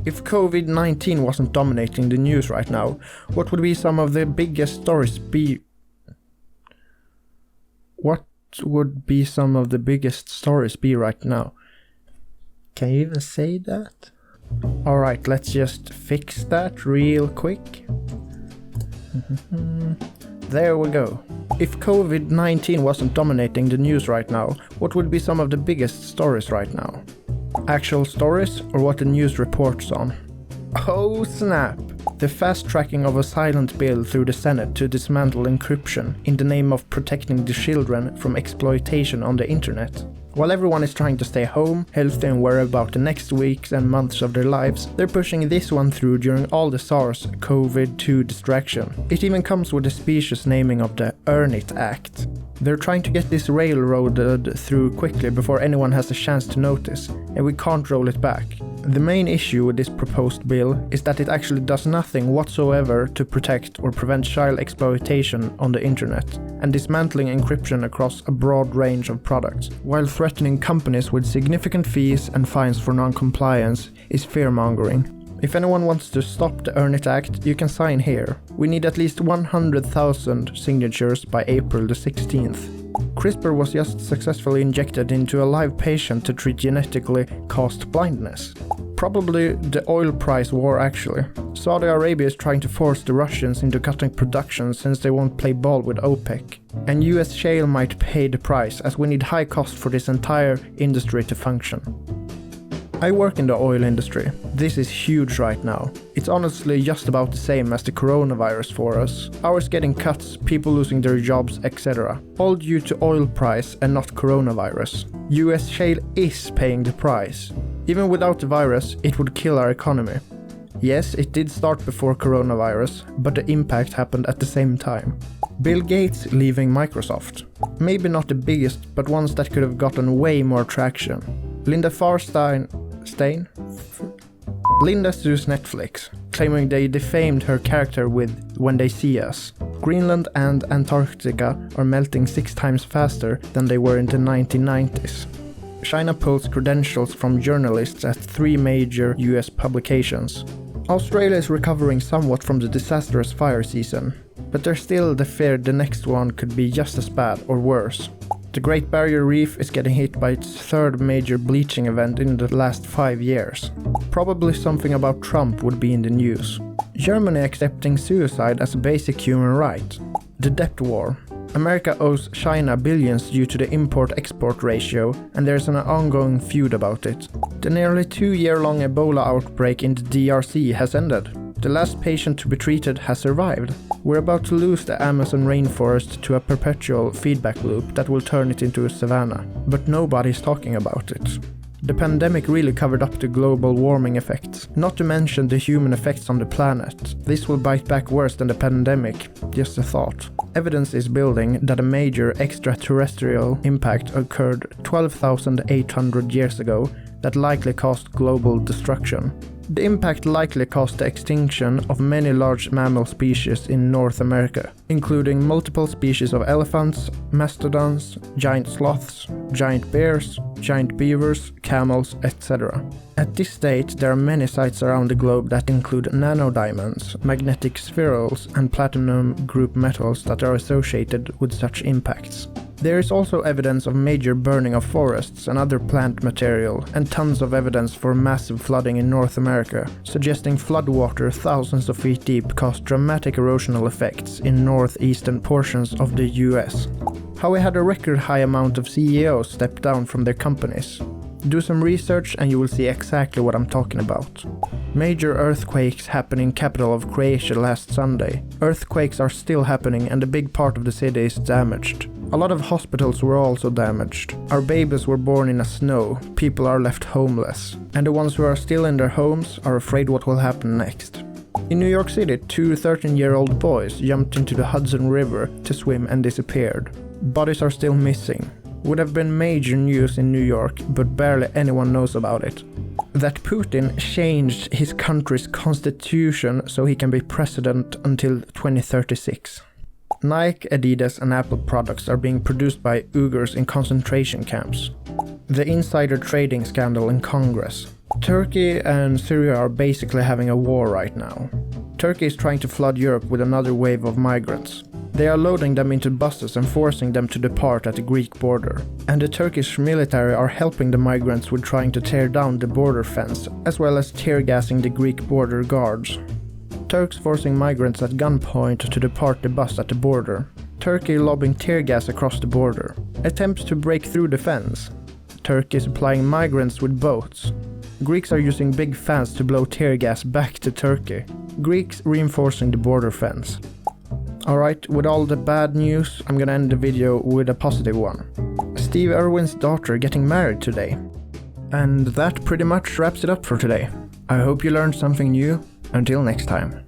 If COVID-19 wasn't dominating the news right now, what would be some of the biggest stories be? What would be some of the biggest stories be right now? Can you even say that? Alright, let's just fix that real quick. There we go. If COVID-19 wasn't dominating the news right now, what would be some of the biggest stories right now? Actual stories or what the news reports on? Oh snap! The fast-tracking of a silent bill through the Senate to dismantle encryption in the name of protecting the children from exploitation on the internet. While everyone is trying to stay home, healthy and worry about the next weeks and months of their lives, they're pushing this one through during all the SARS-CoV-2 distraction. It even comes with a specious naming of the Earn It Act. They're trying to get this railroaded through quickly before anyone has a chance to notice, and we can't roll it back. The main issue with this proposed bill is that it actually does nothing whatsoever to protect or prevent child exploitation on the internet, and dismantling encryption across a broad range of products, while threatening companies with significant fees and fines for non-compliance is fear-mongering. If anyone wants to stop the Earn It Act, you can sign here. We need at least 100,000 signatures by April the 16th. CRISPR was just successfully injected into a live patient to treat genetically caused blindness. Probably the oil price war actually. Saudi Arabia is trying to force the Russians into cutting production since they won't play ball with OPEC. And US shale might pay the price as we need high cost for this entire industry to function. I work in the oil industry. This is huge right now. It's honestly just about the same as the coronavirus for us. Hours getting cuts, people losing their jobs, etc. All due to oil price and not coronavirus. US shale is paying the price. Even without the virus, it would kill our economy. Yes, it did start before coronavirus, but the impact happened at the same time. Bill Gates leaving Microsoft. Maybe not the biggest, but ones that could have gotten way more traction. Stein? Linda sues Netflix, claiming they defamed her character with When They See Us. Greenland and Antarctica are melting 6 times faster than they were in the 1990s. China pulls credentials from journalists at 3 major US publications. Australia is recovering somewhat from the disastrous fire season, but there's still the fear the next one could be just as bad or worse. The Great Barrier Reef is getting hit by its 3rd major bleaching event in the last 5 years. Probably something about Trump would be in the news. Germany accepting suicide as a basic human right. The debt war. America owes China billions due to the import-export ratio, and there's an ongoing feud about it. The nearly 2-year-long Ebola outbreak in the DRC has ended. The last patient to be treated has survived. We're about to lose the Amazon rainforest to a perpetual feedback loop that will turn it into a savanna, but nobody's talking about it. The pandemic really covered up the global warming effects, not to mention the human effects on the planet. This will bite back worse than the pandemic, just a thought. Evidence is building that a major extraterrestrial impact occurred 12,800 years ago that likely caused global destruction. The impact likely caused the extinction of many large mammal species in North America, including multiple species of elephants, mastodons, giant sloths, giant bears, giant beavers, camels, etc. At this date, there are many sites around the globe that include nanodiamonds, magnetic spherules, and platinum group metals that are associated with such impacts. There is also evidence of major burning of forests and other plant material, and tons of evidence for massive flooding in North America, suggesting floodwater thousands of feet deep caused dramatic erosional effects in northeastern portions of the US. How we had a record high amount of CEOs step down from their companies. Do some research and you will see exactly what I'm talking about. Major earthquakes happened in capital of Croatia last Sunday. Earthquakes are still happening and a big part of the city is damaged. A lot of hospitals were also damaged. Our babies were born in a snow, people are left homeless. And the ones who are still in their homes are afraid what will happen next. In New York City, 2 13-year-old boys jumped into the Hudson River to swim and disappeared. Bodies are still missing. Would have been major news in New York, but barely anyone knows about it. That Putin changed his country's constitution so he can be president until 2036. Nike, Adidas and Apple products are being produced by Uyghurs in concentration camps. The insider trading scandal in Congress. Turkey and Syria are basically having a war right now. Turkey is trying to flood Europe with another wave of migrants. They are loading them into buses and forcing them to depart at the Greek border. And the Turkish military are helping the migrants with trying to tear down the border fence, as well as tear gassing the Greek border guards. Turks forcing migrants at gunpoint to depart the bus at the border. Turkey lobbing tear gas across the border. Attempts to break through the fence. Turkey supplying migrants with boats. Greeks are using big fans to blow tear gas back to Turkey. Greeks reinforcing the border fence. Alright, with all the bad news, I'm gonna end the video with a positive one. Steve Irwin's daughter getting married today. And that pretty much wraps it up for today. I hope you learned something new. Until next time.